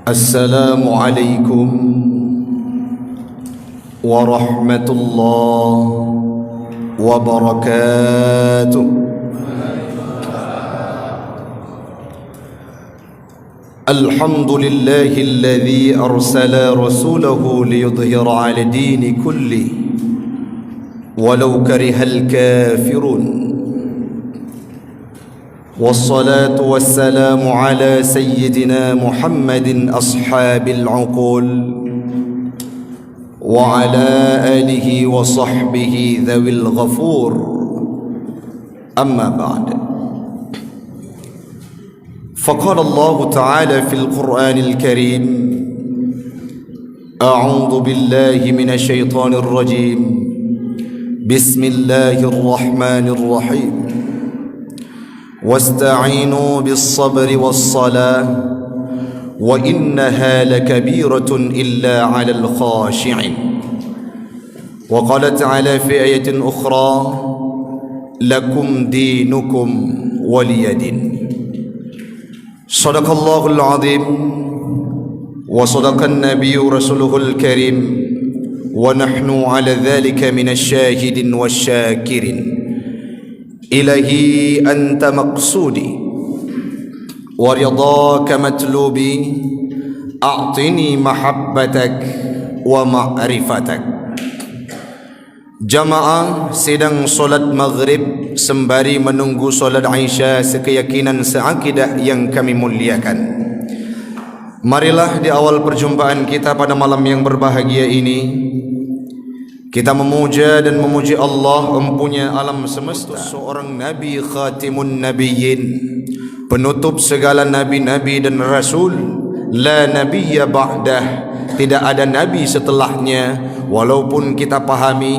السلام عليكم ورحمة الله وبركاته. الحمد لله الذي أرسل رسوله ليظهر على الدين كله ولو كره الكافرون، والصلاة والسلام على سيدنا محمد أصحاب العقول وعلى آله وصحبه ذوي الغفور. أما بعد، فقال الله تعالى في القرآن الكريم: أعوذ بالله من الشيطان الرجيم، بسم الله الرحمن الرحيم، واستعينوا بالصبر والصلاة وإنها لكبيرة إلا على الخاشعين. وقال تعالى في آية أخرى: لكم دينكم ولي دين. صدق الله العظيم وصدق النبي رسوله الكريم، ونحن على ذلك من الشاهدين والشاكرين. إلهي أنت مقصودي ورضاك مطلوبي، أعطني محبتك ومعرفتك. Jamaah sedang solat maghrib sembari menunggu solat Isya sekeyakinan seakidah yang kami muliakan. Marilah di awal perjumpaan kita pada malam yang berbahagia ini, kita memuja dan memuji Allah empunya alam semesta, seorang Nabi Khatimun Nabiyyin, penutup segala nabi-nabi dan rasul. La nabiyya ba'dah, tidak ada nabi setelahnya. Walaupun kita pahami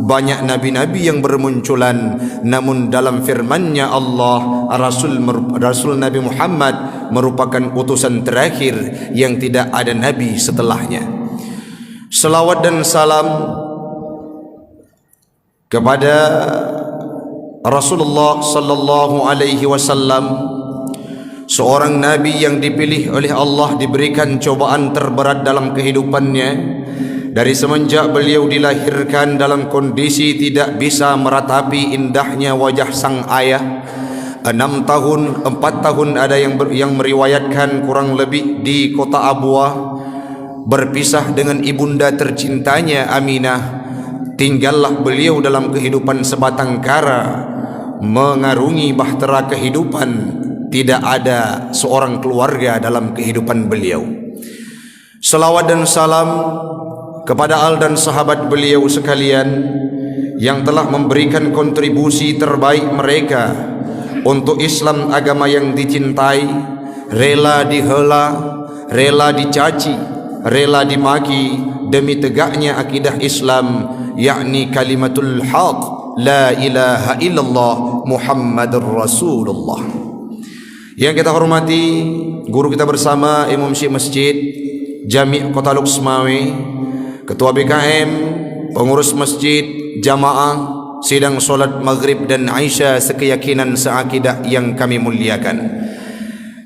banyak nabi-nabi yang bermunculan, namun dalam firman-Nya Allah, Rasul Nabi Muhammad merupakan utusan terakhir yang tidak ada nabi setelahnya. Selawat dan salam kepada Rasulullah sallallahu alaihi wasallam, seorang nabi yang dipilih oleh Allah, diberikan cobaan terberat dalam kehidupannya. Dari semenjak beliau dilahirkan dalam kondisi tidak bisa meratapi indahnya wajah sang ayah, 4 tahun ada yang meriwayatkan kurang lebih di kota Abwah, berpisah dengan ibunda tercintanya Aminah. Tinggallah beliau dalam kehidupan sebatang kara, mengarungi bahtera kehidupan. Tidak ada seorang keluarga dalam kehidupan beliau. Selawat dan salam kepada al dan sahabat beliau sekalian yang telah memberikan kontribusi terbaik mereka untuk Islam, agama yang dicintai, rela dihela, rela dicaci, rela dimaki demi tegaknya akidah Islam, yakni kalimatul haq, la ilaha illallah Muhammadur Rasulullah. Yang kita hormati guru kita bersama, Imam Syekh Masjid Jami' Kota Luxmawi, Ketua BKM, pengurus masjid, jamaah sidang solat maghrib dan Isya sekeyakinan seakidah yang kami muliakan.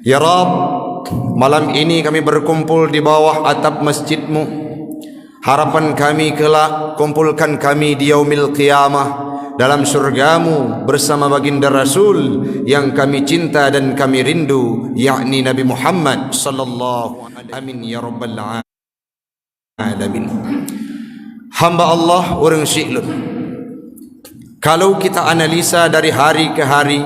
Ya Rabb, malam ini kami berkumpul di bawah atap masjid-Mu. Harapan kami kelak, kumpulkan kami di yaumil qiyamah dalam surga-Mu bersama baginda Rasul yang kami cinta dan kami rindu, yakni Nabi Muhammad sallallahu alaihi wasallam. Amin ya rabbal alamin. Hamba Allah orang syi'lun, kalau kita analisa dari hari ke hari,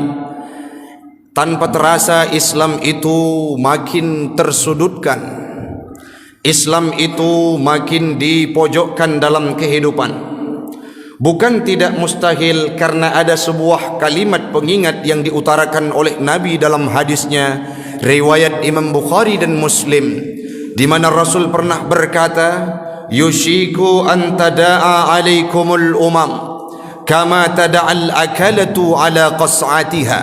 tanpa terasa Islam itu makin tersudutkan, Islam itu makin dipojokkan dalam kehidupan. Bukan tidak mustahil, karena ada sebuah kalimat pengingat yang diutarakan oleh Nabi dalam hadisnya riwayat Imam Bukhari dan Muslim, di mana Rasul pernah berkata, yushiku an tada'a alaikumul umam kama tada'al akalatu ala qas'atiha.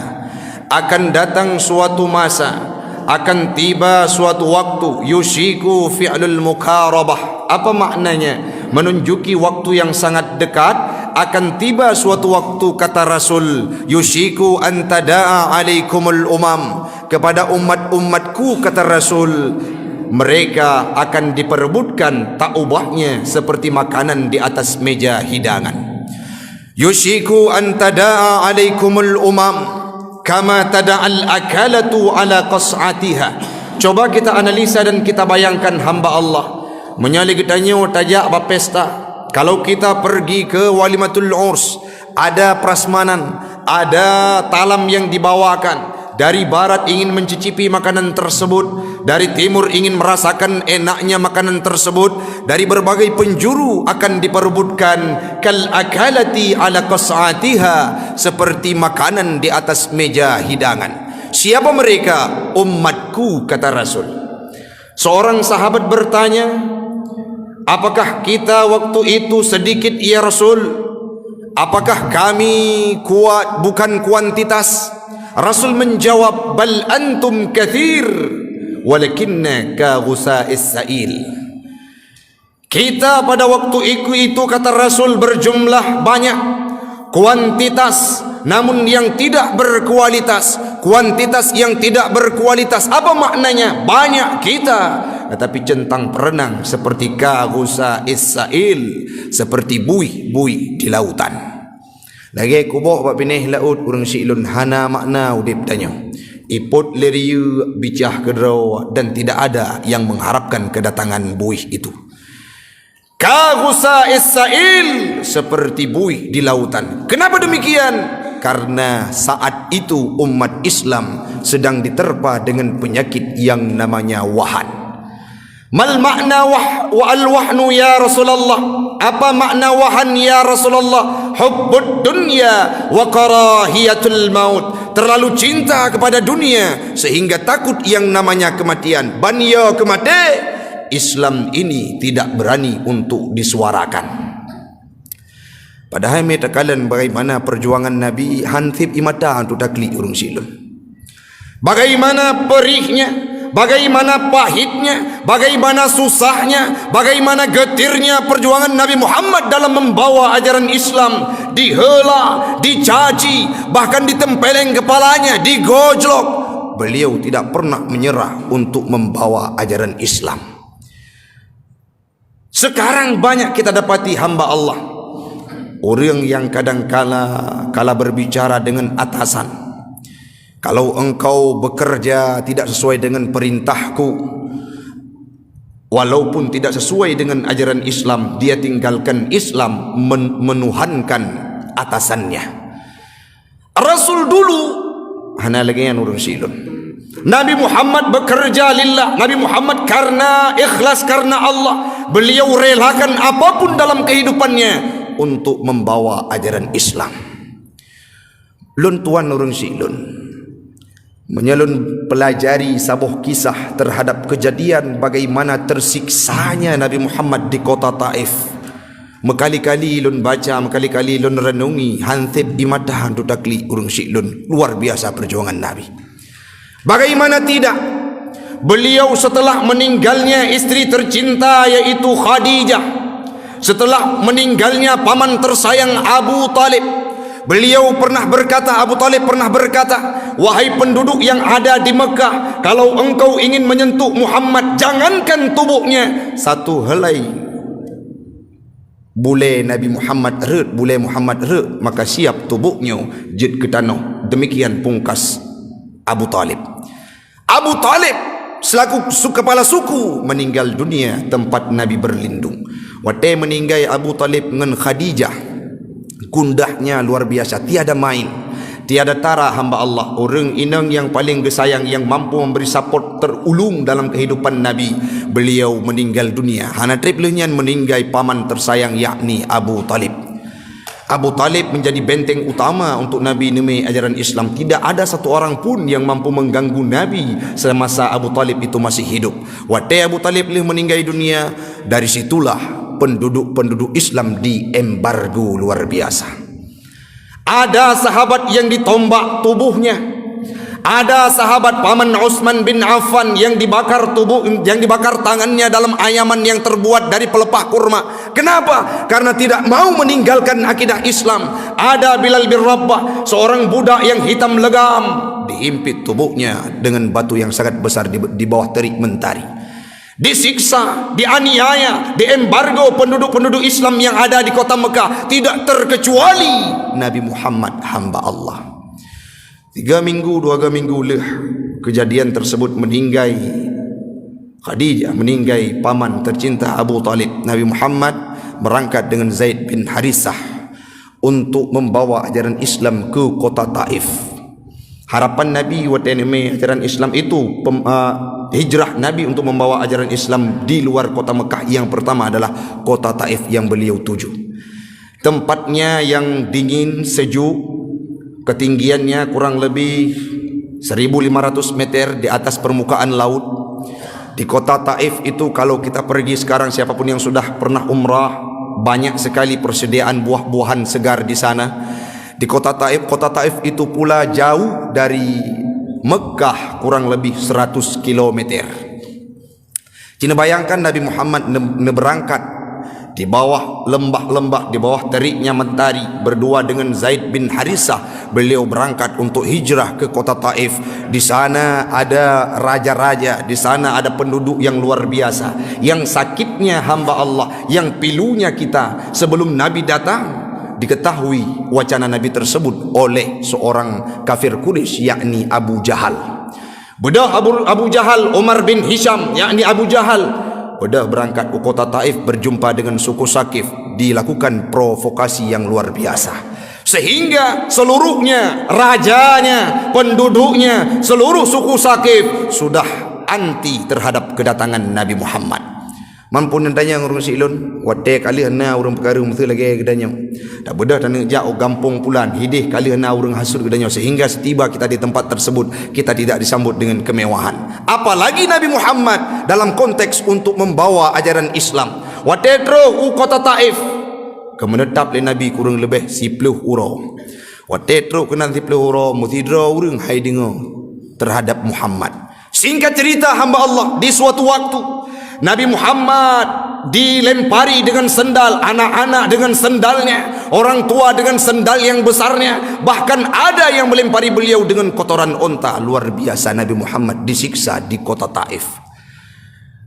Akan datang suatu masa, akan tiba suatu waktu, yushiku fi'lul mukarabah. Apa maknanya? Menunjuki waktu yang sangat dekat. Akan tiba suatu waktu, kata Rasul, yushiku an tada'a alaikumul umam, kepada umat-umatku, kata Rasul, mereka akan diperebutkan tak ubahnya seperti makanan di atas meja hidangan. Yushiku an tada'a alaikumul umam kama tada'al akalatu ala qas'atiha. Coba kita analisa dan kita bayangkan hamba Allah menyali getanya tajak bapesta. Kalau kita pergi ke walimatul urs, ada prasmanan, ada talam yang dibawakan. Dari barat ingin mencicipi makanan tersebut, dari timur ingin merasakan enaknya makanan tersebut, dari berbagai penjuru akan diperebutkan. Kal akalati ala qas'atiha, seperti makanan di atas meja hidangan. Siapa mereka? Umatku, kata Rasul. Seorang sahabat bertanya, apakah kita waktu itu sedikit ya Rasul? Apakah kami kuat bukan kuantitas? Rasul menjawab, bal antum kathir walakinna ka ghusa'is sa'il. Kita pada waktu itu kata Rasul berjumlah banyak, kuantitas namun yang tidak berkualitas. Kuantitas yang tidak berkualitas, apa maknanya? Banyak kita, tetapi centang perenang seperti ka ghusa'is sa'il, seperti buih-buih di lautan. Lagi kubok bab pinih laut urang silun hana makna udip tanya. Iput leriu bicah kedraw dan tidak ada yang mengharapkan kedatangan buih itu. Ka ghusa'is sa'il, seperti buih di lautan. Kenapa demikian? Karena saat itu umat Islam sedang diterpa dengan penyakit yang namanya wahan. Mal makna al-wahnu ya Rasulullah? Apa makna wahan ya Rasulullah? Hubbud dunya wa karahiyatul maut. Terlalu cinta kepada dunia sehingga takut yang namanya kematian. Banyo kematian. Islam ini tidak berani untuk disuarakan. Padahal metakalan bagaimana perjuangan Nabi Hanthib imata untuk takli urung silun. Bagaimana perihnya, bagaimana pahitnya, bagaimana susahnya, bagaimana getirnya perjuangan Nabi Muhammad dalam membawa ajaran Islam. Dihela, dicaci, bahkan ditempeleng kepalanya, digojlok. Beliau tidak pernah menyerah untuk membawa ajaran Islam. Sekarang banyak kita dapati hamba Allah, orang yang kadang-kala berbicara dengan atasan, kalau engkau bekerja tidak sesuai dengan perintahku, walaupun tidak sesuai dengan ajaran Islam, dia tinggalkan Islam, menuhankan atasannya. Rasul dulu hana lagi yang urung silun. Nabi Muhammad bekerja lillah. Nabi Muhammad karena ikhlas, karena Allah. Beliau relakan apapun dalam kehidupannya untuk membawa ajaran Islam. Lun tuan urung silun menyalun pelajari sabuh kisah terhadap kejadian bagaimana tersiksanya Nabi Muhammad di kota Taif. Mekali-kali lun baca, mekali-kali lun renungi Hanthib imatahan tu takli urung silun. Luar biasa perjuangan Nabi. Bagaimana tidak? Beliau setelah meninggalnya istri tercinta yaitu Khadijah, setelah meninggalnya paman tersayang Abu Talib, beliau pernah berkata, Abu Talib pernah berkata, wahai penduduk yang ada di Mekah, kalau engkau ingin menyentuh Muhammad, jangankan tubuhnya, satu helai bule Nabi Muhammad bule Muhammad maka siap tubuhnya jid ke tanah. Demikian pungkas Abu Talib. Abu Talib selaku kepala suku meninggal dunia tempat Nabi berlindung. Waktu meninggal Abu Talib dengan Khadijah, gundahnya luar biasa, tiada main, tiada tara hamba Allah. Orang inang yang paling gesayang, yang mampu memberi support terulung dalam kehidupan Nabi, beliau meninggal dunia. Hana triplenya meninggal paman tersayang yakni Abu Talib. Abu Talib menjadi benteng utama untuk Nabi nemi ajaran Islam. Tidak ada satu orang pun yang mampu mengganggu Nabi semasa Abu Talib itu masih hidup. Waktu Abu Talib meninggal dunia, dari situlah penduduk Islam diembargo luar biasa. Ada sahabat yang ditombak tubuhnya. Ada sahabat paman Utsman bin Affan yang dibakar tangannya dalam ayaman yang terbuat dari pelepah kurma. Kenapa? Karena tidak mau meninggalkan akidah Islam. Ada Bilal bin Rabah, seorang budak yang hitam legam, dihimpit tubuhnya dengan batu yang sangat besar di bawah terik mentari. disiksa, dianiaya, diembargo penduduk-penduduk Islam yang ada di kota Mekah, tidak terkecuali Nabi Muhammad hamba Allah. 2 minggu leh kejadian tersebut meninggai Khadijah, meninggai paman tercinta Abu Talib. Nabi Muhammad berangkat dengan Zaid bin Harisah untuk membawa ajaran Islam ke kota Taif. Harapan Nabi waktu ini ajaran Islam itu hijrah Nabi untuk membawa ajaran Islam di luar kota Mekah. Yang pertama adalah kota Taif yang beliau tuju. Tempatnya yang dingin, sejuk, ketinggiannya kurang lebih 1.500 meter di atas permukaan laut. Di kota Taif itu kalau kita pergi sekarang, siapapun yang sudah pernah umrah, banyak sekali persediaan buah-buahan segar di sana. Di kota Taif itu pula jauh dari Mekah kurang lebih 100 km. Cina bayangkan Nabi Muhammad berangkat di bawah lembah-lembah, di bawah teriknya mentari, berdua dengan Zaid bin Harisah. Beliau berangkat untuk hijrah ke kota Taif. Di sana ada raja-raja, di sana ada penduduk yang luar biasa. Yang sakitnya hamba Allah, yang pilunya kita sebelum Nabi datang, diketahui wacana Nabi tersebut oleh seorang kafir Quraisy, yakni Abu Jahal. Bedah Abu Jahal, Umar bin Hisham, yakni Abu Jahal, bedah berangkat ke kota Taif berjumpa dengan suku Sakif. Dilakukan provokasi yang luar biasa, sehingga seluruhnya, rajanya, penduduknya, seluruh suku Sakif sudah anti terhadap kedatangan Nabi Muhammad. Mampu nandanya ngurung silun wate kali hana urang perkara mesti lagi gedanya dak bedah dan jauh gampung pulan hidih kali hana urang hasud gedanya, sehingga setiba kita di tempat tersebut kita tidak disambut dengan kemewahan. Apalagi Nabi Muhammad dalam konteks untuk membawa ajaran Islam. Wate tro kota Taif kemenetap le Nabi kurang lebih 10 uro. Wate tro kena 10 uro mutidro urang haidingo terhadap Muhammad. Singkat cerita hamba Allah, di suatu waktu Nabi Muhammad dilempari dengan sendal, anak-anak dengan sendalnya, orang tua dengan sendal yang besarnya, bahkan ada yang melempari beliau dengan kotoran onta. Luar biasa Nabi Muhammad disiksa di kota Taif.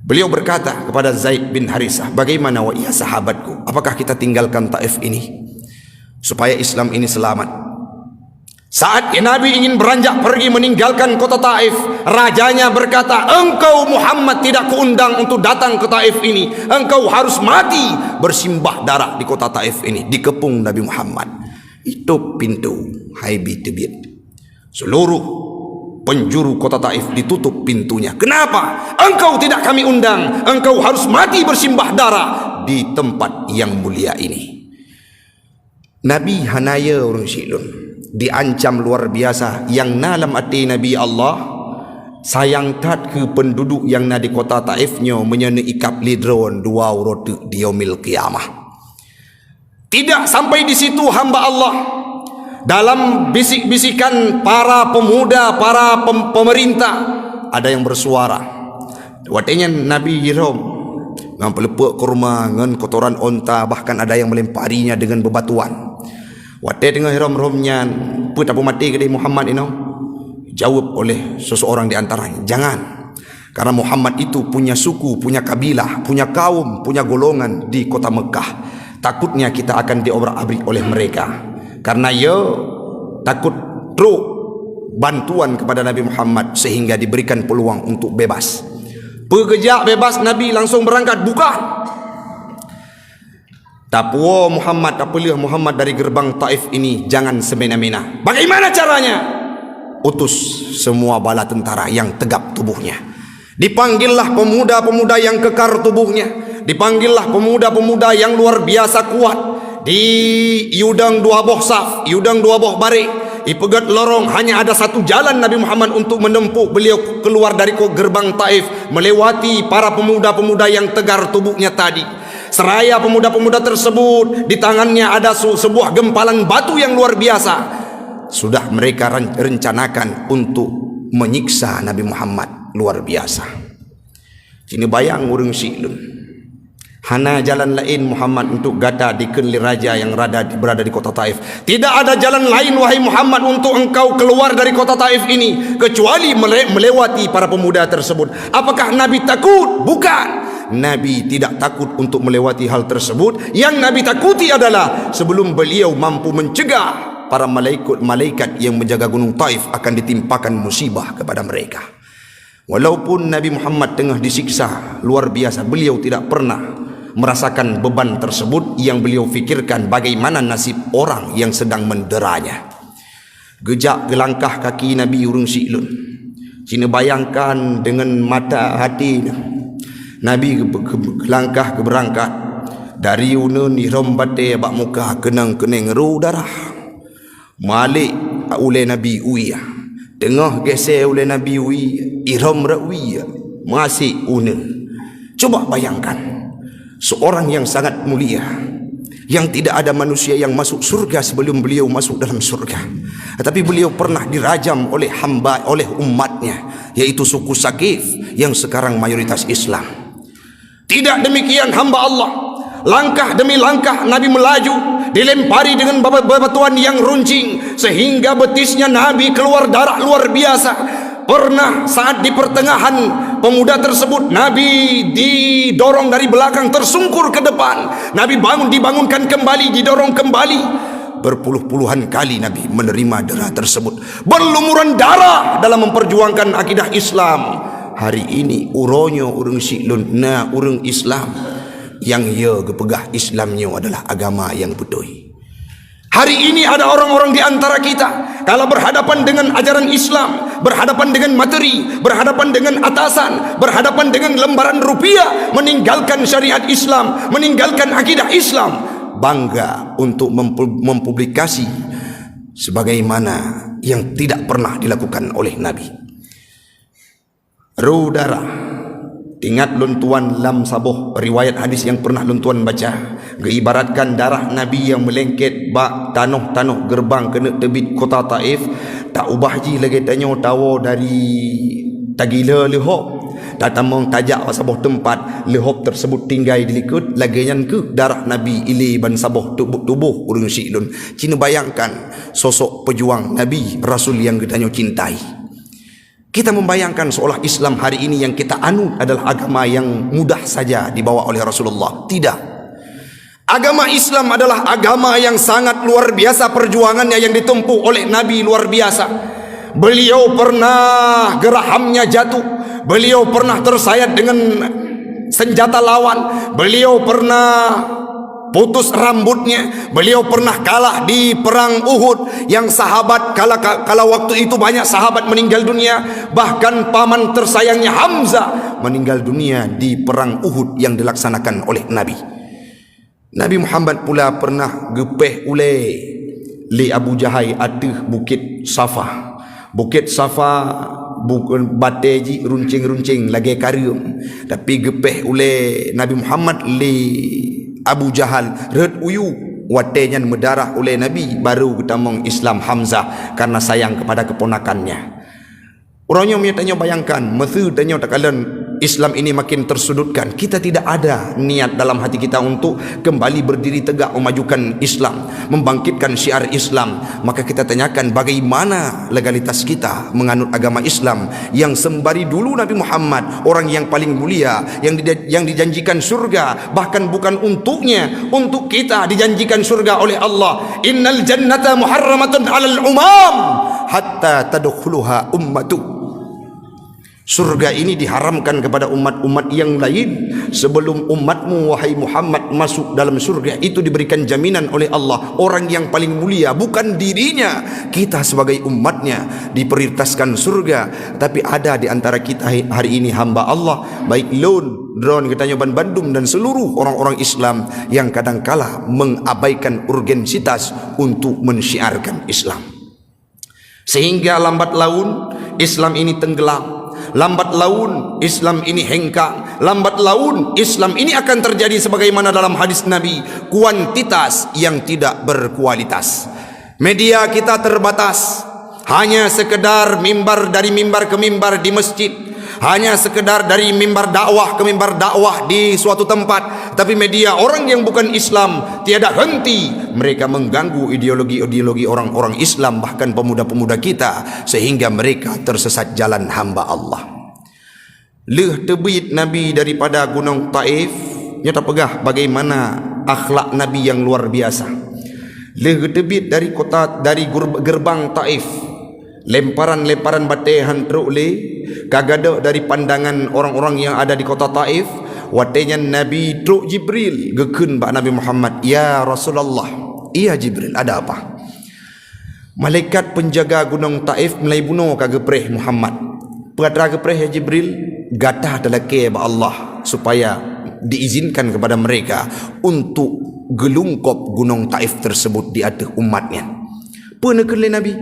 Beliau berkata kepada Zaid bin Harisah, bagaimana wahai sahabatku, apakah kita tinggalkan Taif ini supaya Islam ini selamat? Saat Nabi ingin beranjak pergi meninggalkan kota Taif, rajanya berkata, engkau Muhammad tidak kuundang untuk datang ke Taif ini, engkau harus mati bersimbah darah di kota Taif ini. Dikepung Nabi Muhammad. Itu pintu haibi tebit. Seluruh penjuru kota Taif ditutup pintunya. Kenapa? Engkau tidak kami undang, engkau harus mati bersimbah darah di tempat yang mulia ini. Nabi hanaya orang silun diancam luar biasa. Yang nalam hati Nabi Allah sayang tat ke penduduk yang na di kota Taifnya menyana ikap lidron 2 rote di yaumil qiyamah. Tidak sampai di situ hamba Allah, dalam bisik-bisikan para pemuda, para pemerintah, ada yang bersuara. Watenya Nabi Yirom ngan pelepuk kurma, ngan kotoran onta, bahkan ada yang melemparinya dengan bebatuan. Wate tengah hiram-hiramnya, put apa mati ke Muhammad ini? Jawab oleh seseorang di antaranya, jangan. Karena Muhammad itu punya suku, punya kabilah, punya kaum, punya golongan di kota Mekah. Takutnya kita akan diobrak-abrik oleh mereka. Karena ia takut truk bantuan kepada Nabi Muhammad sehingga diberikan peluang untuk bebas. Pegejak bebas, Nabi langsung berangkat, bukan. Tapuo Muhammad, apabila Muhammad dari gerbang Taif ini jangan semena-mena. Bagaimana caranya? Utus semua bala tentara yang tegap tubuhnya. Dipanggillah pemuda-pemuda yang kekar tubuhnya. Dipanggillah pemuda-pemuda yang luar biasa kuat. Di Yudang 2 boh saf, Yudang 2 boh barik, ipegat lorong, hanya ada satu jalan Nabi Muhammad untuk menempuh. Beliau keluar dari gerbang Taif, melewati para pemuda-pemuda yang tegar tubuhnya tadi. Seraya pemuda-pemuda tersebut, di tangannya ada sebuah gempalan batu yang luar biasa. Sudah mereka rencanakan untuk menyiksa Nabi Muhammad. Luar biasa. Ini bayang urang silun. Hana jalan lain Muhammad untuk gada di kenli raja yang berada di kota Taif. Tidak ada jalan lain wahai Muhammad untuk engkau keluar dari kota Taif ini kecuali melewati para pemuda tersebut. Apakah Nabi takut? Bukan. Nabi tidak takut untuk melewati hal tersebut. Yang Nabi takuti adalah sebelum beliau mampu mencegah, para malaikat yang menjaga gunung Taif akan ditimpakan musibah kepada mereka. Walaupun Nabi Muhammad tengah disiksa luar biasa, beliau tidak pernah merasakan beban tersebut. Yang beliau fikirkan bagaimana nasib orang yang sedang menderanya. Gejak gelangkah kaki Nabi urung silun. Cina bayangkan dengan mata hati Nabi gelangkah berangkat dari unun ihram bate bak muka kenang keneng ru darah. Malik oleh Nabi uya. Tengah geser oleh Nabi uya. Ihram rawiya masih unun. Coba bayangkan seorang yang sangat mulia, yang tidak ada manusia yang masuk surga sebelum beliau masuk dalam surga, tetapi beliau pernah dirajam oleh umatnya, yaitu suku Saqif yang sekarang mayoritas Islam. Tidak demikian hamba Allah. Langkah demi langkah Nabi melaju, dilempari dengan bebatuan yang runcing sehingga betisnya Nabi keluar darah luar biasa. Pernah saat di pertengahan pemuda tersebut, Nabi didorong dari belakang tersungkur ke depan. Nabi dibangunkan kembali, didorong kembali. Berpuluh-puluhan kali Nabi menerima darah tersebut, berlumuran darah dalam memperjuangkan akidah Islam. Hari ini uronyo urung silun na urung Islam yang ia gepegah Islamnya adalah agama yang betul. Hari ini ada orang-orang di antara kita kalau berhadapan dengan ajaran Islam, berhadapan dengan materi, berhadapan dengan atasan, berhadapan dengan lembaran rupiah, meninggalkan syariat Islam, meninggalkan akidah Islam, bangga untuk mempublikasi sebagaimana yang tidak pernah dilakukan oleh Nabi. Rudara, ingat luntuan lam saboh, riwayat hadis yang pernah luntuan baca, geibaratkan darah Nabi yang melengket bak tanah gerbang kena tebit kota Taif. Tak ubah ji lagi tanya tawa dari tagila lehop, datamong tajak saboh tempat lehop tersebut tinggai dilikut lagian ke darah Nabi ili ban saboh tubuh urung silun. Cina bayangkan sosok pejuang Nabi Rasul yang kita cintai. Kita membayangkan seolah Islam hari ini yang kita anut adalah agama yang mudah saja dibawa oleh Rasulullah. Tidak. Agama Islam adalah agama yang sangat luar biasa perjuangannya yang ditempuh oleh Nabi luar biasa. Beliau pernah gerahamnya jatuh. Beliau pernah tersayat dengan senjata lawan. Beliau pernah putus rambutnya. Beliau pernah kalah di perang Uhud yang sahabat kala waktu itu banyak sahabat meninggal dunia. Bahkan paman tersayangnya Hamzah meninggal dunia di perang Uhud yang dilaksanakan oleh Nabi. Nabi Muhammad pula pernah gepeh oleh li Abu Jahai atih Bukit Safa. Bukit Safa bukan bateji runcing-runcing lagi karium, tapi gepeh oleh Nabi Muhammad li Abu Jahal red uyu watenya mendarah oleh Nabi baru ketamong Islam Hamzah karena sayang kepada keponakannya. Orangnya tanya bayangkan methu tanya takalan Islam ini makin tersudutkan. Kita tidak ada niat dalam hati kita untuk kembali berdiri tegak memajukan Islam, membangkitkan syiar Islam. Maka kita tanyakan bagaimana legalitas kita menganut agama Islam yang sembari dulu Nabi Muhammad orang yang paling mulia, yang dijanjikan surga, bahkan bukan untuknya, untuk kita dijanjikan surga oleh Allah. Innal jannata muharramatun 'alal umam hatta tadkhuluha ummatu. Surga ini diharamkan kepada umat-umat yang lain sebelum umatmu wahai Muhammad masuk dalam surga. Itu diberikan jaminan oleh Allah. Orang yang paling mulia bukan dirinya, kita sebagai umatnya diprioritaskan surga. Tapi ada di antara kita hari ini hamba Allah, baik lon, drone, katanya Bandung dan seluruh orang-orang Islam yang kadangkala mengabaikan urgensitas untuk mensyiarkan Islam, sehingga lambat laun Islam ini tenggelam. Lambat laun Islam ini hengkang. Lambat laun Islam ini akan terjadi sebagaimana dalam hadis Nabi, kuantitas yang tidak berkualitas. Media kita terbatas, hanya sekedar mimbar dari mimbar ke mimbar di masjid, hanya sekedar dari mimbar dakwah ke mimbar dakwah di suatu tempat, tapi media orang yang bukan Islam tiada henti mereka mengganggu ideologi-ideologi orang-orang Islam, bahkan pemuda-pemuda kita, sehingga mereka tersesat jalan hamba Allah. Leh tebit Nabi daripada Gunung Taif, nyata pegah bagaimana akhlak Nabi yang luar biasa. Leh tebit dari gerbang Taif, lemparan-lemparan batihan teruk le kagada dari pandangan orang-orang yang ada di kota Taif. Watenya Nabi truk Jibril gekun bak Nabi Muhammad, ya Rasulullah, iya Jibril, ada apa? Malaikat penjaga gunung Taif mulai bunuh kagepreh Muhammad. Pegadra gepreh ya Jibril, gatah telake ba Allah supaya diizinkan kepada mereka untuk gelungkop gunung Taif tersebut di atas umatnya. Penekele Nabi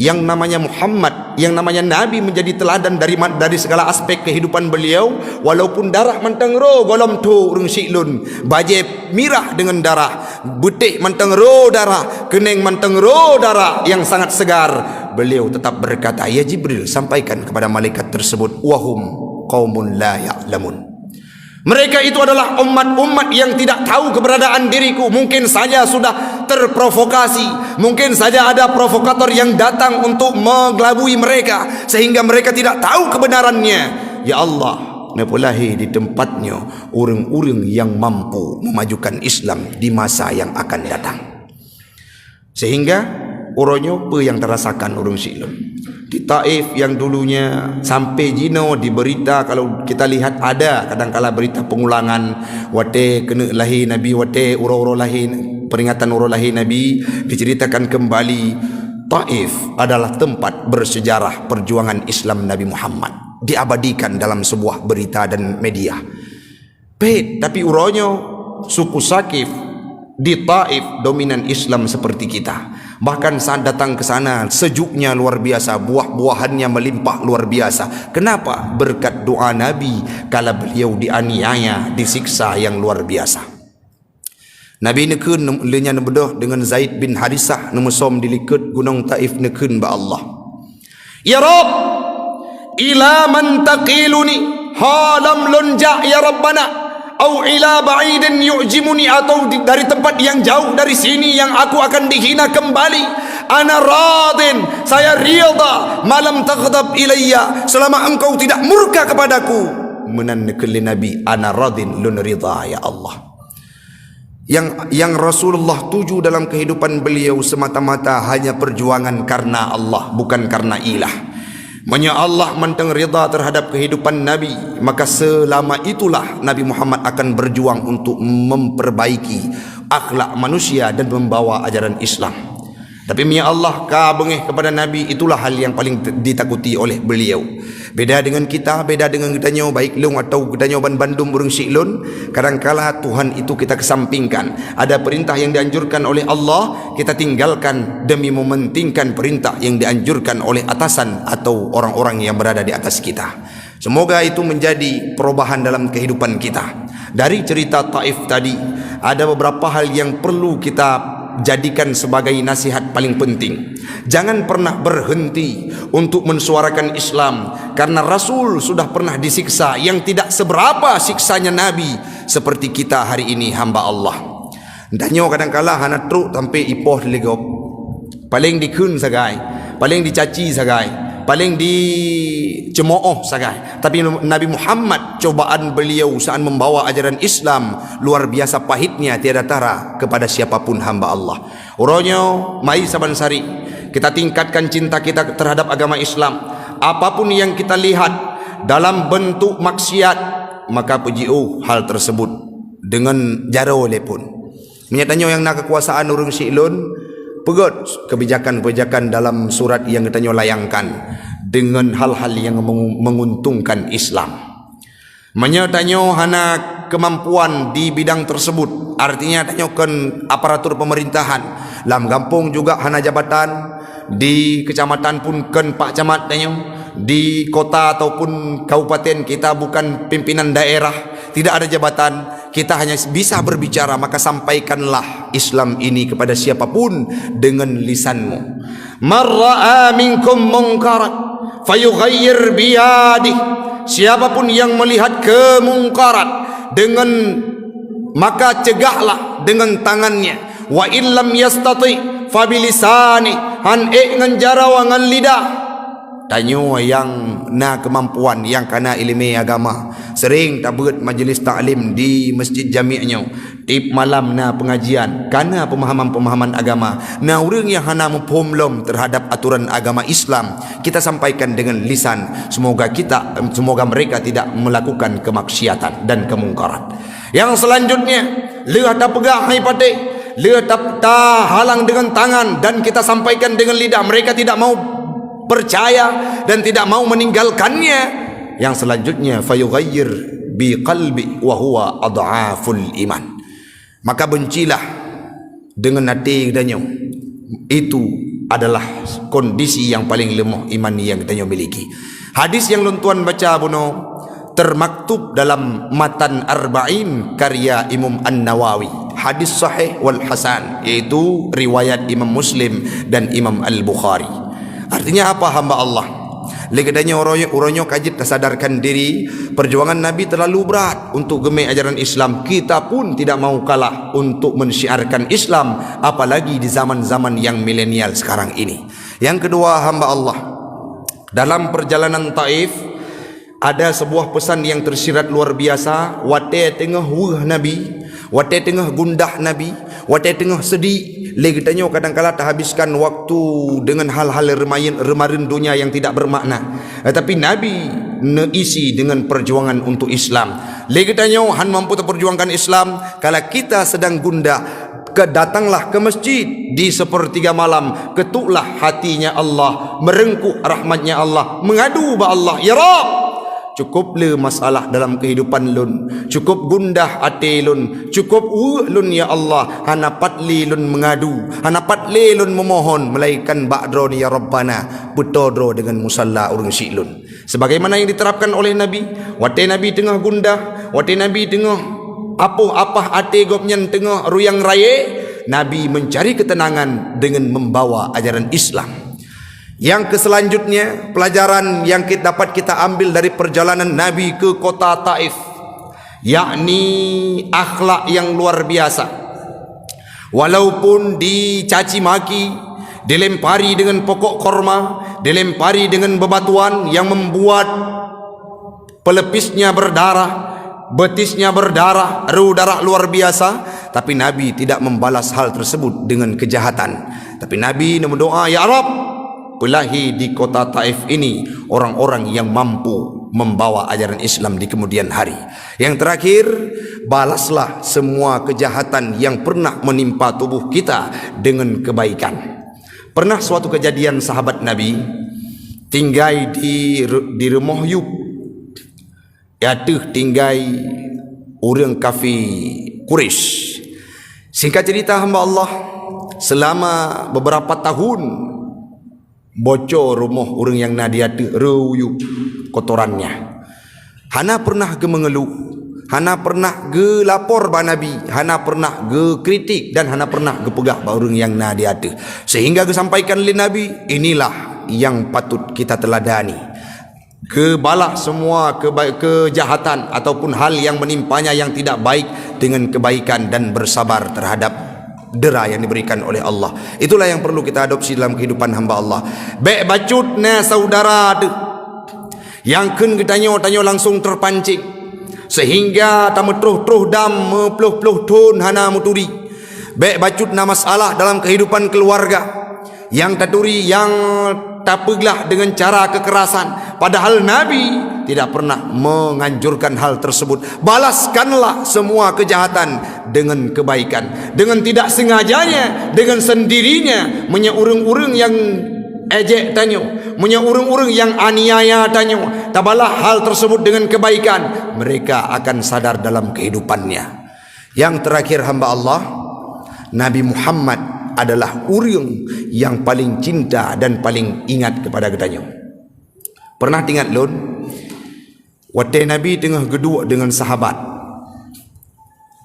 yang namanya Muhammad, yang namanya Nabi menjadi teladan dari segala aspek kehidupan beliau. Walaupun darah mantang ro golom tu urung siklun, bajai mirah dengan darah, butih mantang ro darah, kening mantang ro darah yang sangat segar, beliau tetap berkata, ya Jibril, sampaikan kepada malaikat tersebut, wahum qaumun la ya'lamun. Mereka itu adalah umat-umat yang tidak tahu keberadaan diriku. Mungkin saja sudah terprovokasi, mungkin saja ada provokator yang datang untuk mengelabui mereka sehingga mereka tidak tahu kebenarannya. Ya Allah, nepulahi di tempatnya orang-orang yang mampu memajukan Islam di masa yang akan datang. Sehingga uronyo apa yang terasakan orang silum di Taif yang dulunya sampai jino diberita, kalau kita lihat ada kadang-kala berita pengulangan wate kena lahir Nabi, wate uro-uro lahir, peringatan uro lahir Nabi, diceritakan kembali Taif adalah tempat bersejarah perjuangan Islam Nabi Muhammad, diabadikan dalam sebuah berita dan media. Tapi uronyo suku Sakif di Taif dominan Islam seperti kita. Bahkan saat datang ke sana sejuknya luar biasa, buah-buahannya melimpah luar biasa. Kenapa? Berkat doa Nabi kala beliau dianiaya, disiksa yang luar biasa. Nabi nekun lenya nebedah dengan Zaid bin Harisah nemusom dilikut gunung Taif nekun ba Allah. Ya Rabb, ila man taqiluni halam lunja ya Rabbana, au ila ba'idin yu'jimuni, atau dari tempat yang jauh dari sini yang aku akan dihina kembali. Ana radin, saya rida, malam taghdab ilayya, selama engkau tidak murka kepadaku. Menanekul Nabi, ana radin lun rida ya Allah. Yang Rasulullah tuju dalam kehidupan beliau semata-mata hanya perjuangan karena Allah, bukan karena ilah. Manya Allah manteng rida terhadap kehidupan Nabi, maka selama itulah Nabi Muhammad akan berjuang untuk memperbaiki akhlak manusia dan membawa ajaran Islam. Tapi manya Allah kabengeh kepada Nabi, itulah hal yang paling ditakuti oleh beliau. Beda dengan kita, beda dengan kitanya baik long atau kitanya Bandung burung siklun, kadangkala Tuhan itu kita kesampingkan. Ada perintah yang dianjurkan oleh Allah, kita tinggalkan demi mementingkan perintah yang dianjurkan oleh atasan atau orang-orang yang berada di atas kita. Semoga itu menjadi perubahan dalam kehidupan kita. Dari cerita Taif tadi, ada beberapa hal yang perlu kita jadikan sebagai nasihat paling penting. Jangan pernah berhenti untuk mensuarakan Islam, karena Rasul sudah pernah disiksa yang tidak seberapa siksanya Nabi seperti kita hari ini hamba Allah. Danyo kadangkala hana truk sampai ipoh legop, paling dikun sagai, paling dicaci sagai, paling dicemooh sagai. Tapi Nabi Muhammad, cobaan beliau saat membawa ajaran Islam luar biasa pahitnya, tiada tara kepada siapapun hamba Allah. Uronyo mai saban sari kita tingkatkan cinta kita terhadap agama Islam. Apapun yang kita lihat dalam bentuk maksiat, maka pujiu hal tersebut dengan jaro lepun. Menyatanya yang nak kekuasaan urung siklun, pegot kebijakan-kebijakan dalam surat yang kita layangkan dengan hal-hal yang menguntungkan Islam. Menyatanya hana kemampuan di bidang tersebut, artinya tanyakan aparatur pemerintahan. Lam kampung juga hana jabatan, di kecamatan pun ken pak camat tanyo, di kota ataupun kabupaten kita bukan pimpinan daerah, tidak ada jabatan, kita hanya bisa berbicara. Maka sampaikanlah Islam ini kepada siapapun dengan lisanmu. Man ra'a minkum munkaran fayughayyir biyadih, siapapun yang melihat kemungkaran dengan maka cegahlah dengan tangannya. Wa illam yastati fa bilisani, han ngan jarawa ngan lidah. Tanyo yang na kemampuan yang kana ilmu agama, sering tabut majlis taklim di masjid jami'nya, tip malam na pengajian kana pemahaman-pemahaman agama. Na orang yang hana mempomlom terhadap aturan agama Islam, kita sampaikan dengan lisan, semoga mereka tidak melakukan kemaksiatan dan kemungkaran. Yang selanjutnya, leuh ta pegah hai pate, leuh ta halang dengan tangan, dan kita sampaikan dengan lidah. Mereka tidak mau percaya dan tidak mau meninggalkannya. Yang selanjutnya, fayughayyir bi qalbi wa huwa adhaful iman, maka bencilah dengan hati danyo. Itu adalah kondisi yang paling lemah iman yang kita miliki. Hadis yang luntuan baca buno termaktub dalam matan arba'in karya Imam An-Nawawi, hadis sahih wal hasan, yaitu riwayat Imam Muslim dan Imam Al-Bukhari. Artinya apa hamba Allah? Legadanya oronyo kajit sadarkan diri, perjuangan Nabi terlalu berat untuk gemai ajaran Islam. Kita pun tidak mau kalah untuk mensyiarkan Islam, apalagi di zaman-zaman yang milenial sekarang ini. Yang kedua hamba Allah, dalam perjalanan Taif ada sebuah pesan yang tersirat luar biasa. Wate tengah wuh Nabi, wate tengah gundah Nabi, wate tengah sedih. Legitanyo kadang-kala terhabiskan waktu dengan hal-hal remarin dunia yang tidak bermakna. Tetapi Nabi neisi dengan perjuangan untuk Islam. Legitanyo han mampu terperjuangkan Islam. Kalau kita sedang gundah, datanglah ke masjid di sepertiga malam, ketuklah hatinya Allah, merengkuh rahmatnya Allah, mengadu ba Allah, ya Rabb, cukup le masalah dalam kehidupan lun, cukup gundah hati lun, cukup lun ya Allah, hanapat li lun mengadu, hanapat li lun memohon, melainkan ba'dro ni ya Rabbana, betodro dengan musalla urung si lun. Sebagaimana yang diterapkan oleh Nabi, wate Nabi tengah gundah, wate Nabi tengah apa hati gopnya tengah ruyang raya, Nabi mencari ketenangan dengan membawa ajaran Islam. Yang keselanjutnya, pelajaran yang dapat kita ambil dari perjalanan Nabi ke kota Taif, yakni akhlak yang luar biasa. Walaupun dicaci maki, dilempari dengan pokok korma, dilempari dengan bebatuan yang membuat pelepisnya berdarah, betisnya berdarah, darah luar biasa, tapi Nabi tidak membalas hal tersebut dengan kejahatan. Tapi Nabi berdoa, ya Rabb, belahi di kota Taif ini orang-orang yang mampu membawa ajaran Islam di kemudian hari. Yang terakhir, balaslah semua kejahatan yang pernah menimpa tubuh kita dengan kebaikan. Pernah suatu kejadian sahabat Nabi tinggal di rumah yuk, yaitu tinggal orang kafir Quraisy. Singkat cerita hamba Allah, selama beberapa tahun bocor rumah orang yang nadia ruyuk kotorannya. Hana pernah ge mengeluh, hana pernah ge lapor ba Nabi, hana pernah ge kritik, dan hana pernah ge pegah ba orang yang nadia, sehingga ge sampaikan oleh Nabi, inilah yang patut kita teladani. Kebalah semua kejahatan ataupun hal yang menimpanya yang tidak baik dengan kebaikan, dan bersabar terhadap dera yang diberikan oleh Allah. Itulah yang perlu kita adopsi dalam kehidupan hamba Allah. Baik bacutnya saudara yang kun tanyo langsung terpancing, sehingga tametruh dam mepluh tun hana muturi. Baik bacutna masalah dalam kehidupan keluarga yang taturi, yang tapeglah dengan cara kekerasan, padahal Nabi tidak pernah menganjurkan hal tersebut. Balaskanlah semua kejahatan dengan kebaikan, dengan tidak sengajanya, dengan sendirinya. Punya urung-urung yang ejek tanyo, punya urung-urung yang aniaya tanyo, tabalah hal tersebut dengan kebaikan, mereka akan sadar dalam kehidupannya. Yang terakhir hamba Allah, Nabi Muhammad adalah orang yang paling cinta dan paling ingat kepada kita. Pernah ingat lun, waktu Nabi tengah gedua dengan sahabat,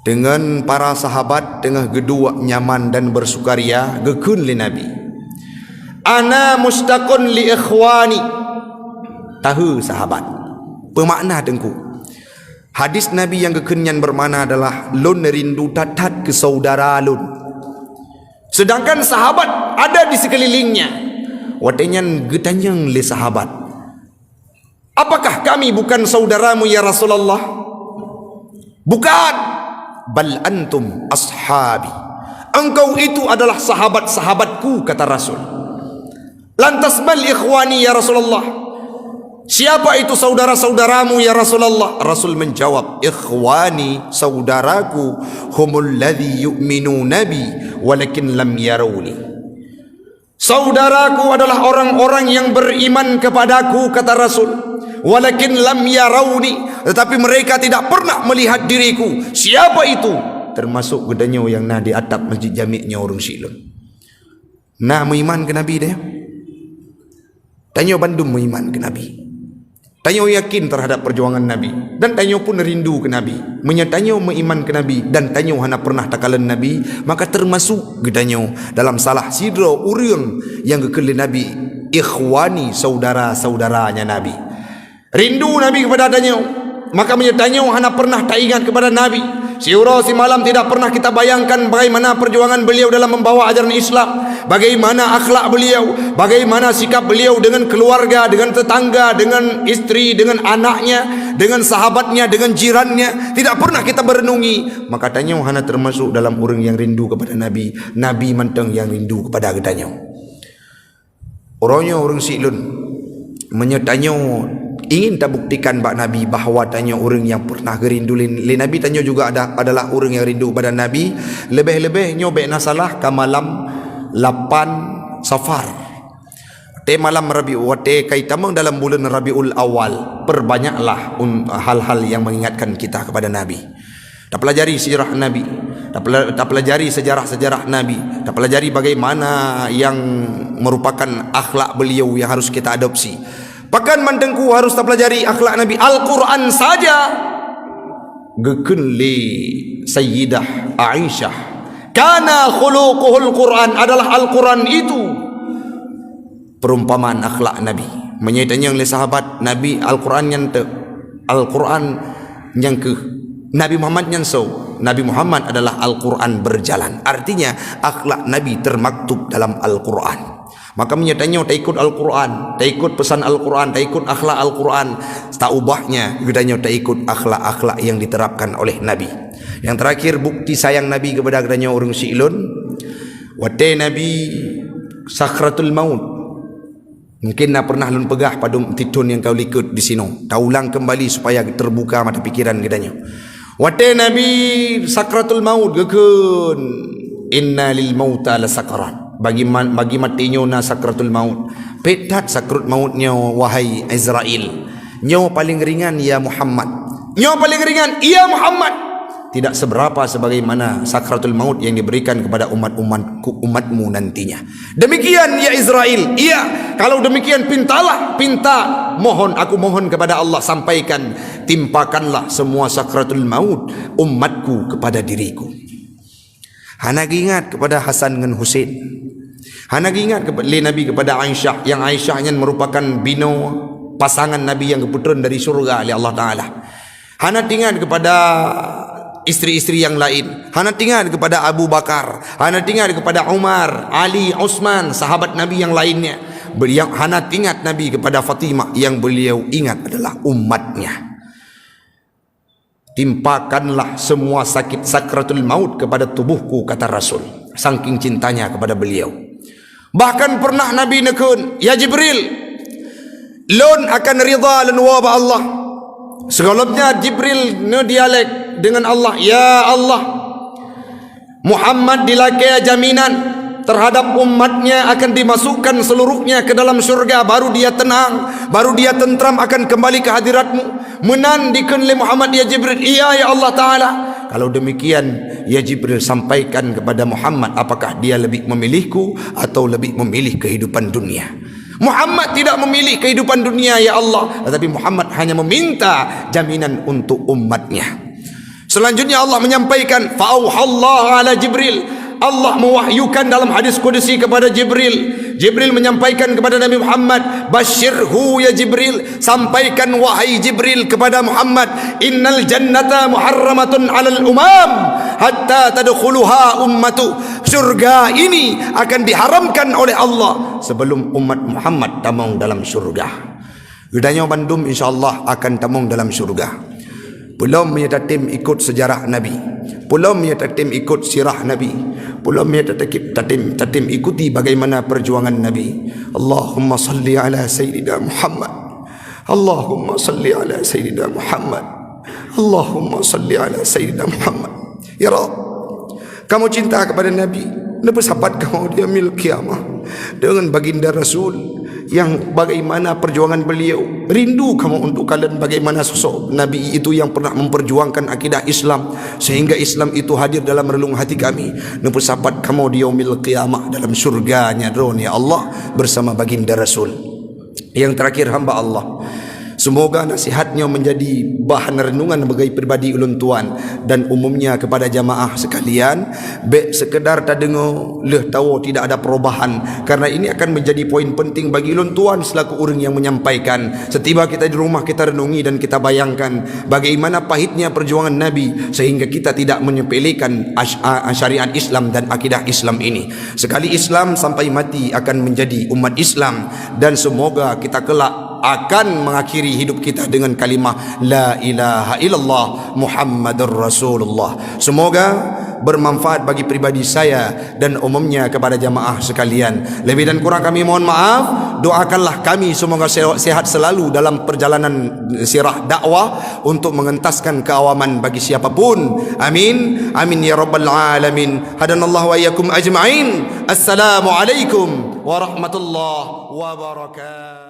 dengan para sahabat tengah gedua nyaman dan bersukaria, gekun li Nabi, ana mustaqun li ikhwani. Tahu sahabat, Pemakna dengku. Hadis Nabi yang kekenyan bermakna adalah lun rindu tatat ke saudara lun. Sedangkan sahabat ada di sekelilingnya. Watenyan getanyang le sahabat. Apakah kami bukan saudaramu ya Rasulullah? Bukan. Bal antum ashabi. Engkau itu adalah sahabat-sahabatku, kata Rasul. Lantas bal ikhwani ya Rasulullah. Siapa itu saudara-saudaramu ya Rasulullah? Rasul menjawab, ikhwani, saudaraku, humul ladzi yu'minuna bi walakin lam yarawni. Saudaraku adalah orang-orang yang beriman kepadaku, kata Rasul. Walakin lam yarawni, tetapi mereka tidak pernah melihat diriku. Siapa itu? Termasuk gedanyo yang di atap masjid jami'nya orang Silon. Nah, mengiman ke Nabi dia. Tanyo Bandung mengiman ke Nabi. Tanyo yakin terhadap perjuangan Nabi. Dan tanyo pun rindu ke Nabi. Tanyo mengiman ke Nabi. Dan tanyo hana pernah takalan Nabi. Maka termasuk gedanyo dalam salah sidro urang yang kekeli Nabi. Ikhwani, saudara-saudaranya Nabi. Rindu Nabi kepada tanyo. Maka tanyo hana pernah tak ingat kepada Nabi. Siura si malam tidak pernah kita bayangkan bagaimana perjuangan beliau dalam membawa ajaran Islam, bagaimana akhlak beliau, bagaimana sikap beliau dengan keluarga, dengan tetangga, dengan istri, dengan anaknya, dengan sahabatnya, dengan jirannya. Tidak pernah kita berenungi. Maka tanya hana termasuk dalam orang yang rindu kepada Nabi. Nabi manteng yang rindu kepada tanya. Orangnya orang Silun menyertanya ingin tak buktikan bak Nabi bahawa tanya orang yang pernah gerindu le Nabi tanya juga adalah orang yang rindu pada Nabi. Lebih-lebihnya baik nasalah ke malam 8 Safar. Te malam Rabiul te kaitamang dalam bulan Rabiul Awal. Perbanyaklah hal-hal yang mengingatkan kita kepada Nabi. Tak pelajari sejarah Nabi, tak pelajari sejarah-sejarah Nabi, tak pelajari bagaimana yang merupakan akhlak beliau yang harus kita adopsi. Bahkan mandengku harus tak pelajari akhlak Nabi. Al-Quran saja gekenli Sayyidah Aisyah. Kana khuluquhul Quran, adalah Al-Quran itu perumpamaan akhlak Nabi. Menyitanya oleh sahabat Nabi Al-Quran yang ke Nabi Muhammad yang Nabi Muhammad adalah Al-Quran berjalan. Artinya akhlak Nabi termaktub dalam Al-Quran. Maka menyatanya tak ikut Al-Quran, tak ikut pesan Al-Quran, tak ikut akhlak Al-Quran, tak ubahnya gedanya tak ikut akhlak-akhlak yang diterapkan oleh Nabi. Yang terakhir bukti sayang Nabi kepada gedanya orang Silun, wate Nabi sakratul maut. Mungkin nak pernah lun pegah pada titun yang kau likut di sini. Tak ulang kembali supaya terbuka mata pikiran gedanya. Wate Nabi sakratul maut gekun, inna lil mauta la sakarat. Bagi matinya na sakratul maut. Petat sakrat mautnya wahai Israel. Nyawa paling ringan ya Muhammad. Nyawa paling ringan ya Muhammad. Tidak seberapa sebagaimana sakratul maut yang diberikan kepada umatmu nantinya. Demikian ya Israel. Iya, kalau demikian aku mohon kepada Allah, sampaikan, timpakanlah semua sakratul maut umatku kepada diriku. Hana ingat kepada Hasan dengan Husain. Hana ingat kepada Nabi kepada Aisyah, yang Aisyahnya merupakan bino pasangan Nabi yang keputusan dari surga oleh Allah Ta'ala. Hana ingat kepada istri-istri yang lain. Hana ingat kepada Abu Bakar. Hana ingat kepada Umar, Ali, Utsman, sahabat Nabi yang lainnya. Hana ingat Nabi kepada Fatimah, yang beliau ingat adalah umatnya. Timpakanlah semua sakit sakratul maut kepada tubuhku, kata Rasul, saking cintanya kepada beliau. Bahkan pernah Nabi nekun, ya Jibril, lon akan ridha lan waba Allah. Segalanya Jibril dialek dengan Allah, ya Allah, Muhammad dilakai jaminan terhadap umatnya akan dimasukkan seluruhnya ke dalam surga, baru dia tenang, baru dia tentram akan kembali ke hadiratmu. Menandikan oleh Muhammad, ya Jibril, iya ya Allah Ta'ala. Kalau demikian ya Jibril, sampaikan kepada Muhammad, apakah dia lebih memilihku atau lebih memilih kehidupan dunia. Muhammad tidak memilih kehidupan dunia ya Allah, tetapi Muhammad hanya meminta jaminan untuk umatnya. Selanjutnya Allah menyampaikan, fa'auhallahu ala Jibril, Allah mewahyukan dalam hadis qudsi kepada Jibril, Jibril menyampaikan kepada Nabi Muhammad, "Basyirhu ya Jibril, sampaikan wahai Jibril kepada Muhammad, innal jannata muharramatun 'alal umam hatta tadkhuluha ummatu." Surga ini akan diharamkan oleh Allah sebelum umat Muhammad tamung dalam surga. Udahnya bandum insyaallah akan tamung dalam surga. Belum punya tatim ikut sejarah Nabi, belum punya tatim ikut sirah Nabi, belum punya tatim ikuti bagaimana perjuangan Nabi. Allahumma salli ala Sayyidina Muhammad, Allahumma salli ala Sayyidina Muhammad, Allahumma salli ala Sayyidina Muhammad. Ya Rabb, kamu cinta kepada Nabi, kenapa sahabat kamu dia mil kiamah dengan baginda Rasul yang bagaimana perjuangan beliau. Rindu kamu untuk kalian bagaimana sosok Nabi itu yang pernah memperjuangkan akidah Islam sehingga Islam itu hadir dalam relung hati kami. Nampak sahabat kamu di yaumil qiyamah dalam surganya drone ya Allah bersama baginda Rasul. Yang terakhir hamba Allah, semoga nasihatnya menjadi bahan renungan bagi pribadi ulun tuan dan umumnya kepada jamaah sekalian. Baik sekedar tak dengar leh tahu tidak ada perubahan, karena ini akan menjadi poin penting bagi ulun tuan selaku orang yang menyampaikan. Setiba kita di rumah kita renungi dan kita bayangkan bagaimana pahitnya perjuangan Nabi sehingga kita tidak menyepelekan syariat Islam dan akidah Islam ini. Sekali Islam sampai mati akan menjadi umat Islam, dan semoga kita kelak akan mengakhiri hidup kita dengan kalimah la ilaha illallah Muhammadur Rasulullah. Semoga bermanfaat bagi pribadi saya dan umumnya kepada jamaah sekalian. Lebih dan kurang kami mohon maaf. Doakanlah kami semoga sehat selalu dalam perjalanan sirah dakwah untuk mengentaskan keawaman bagi siapapun. Amin. Amin ya rabbal alamin. Hadanallahu wa iyyakum ajma'in. Assalamualaikum warahmatullahi wabarakatuh.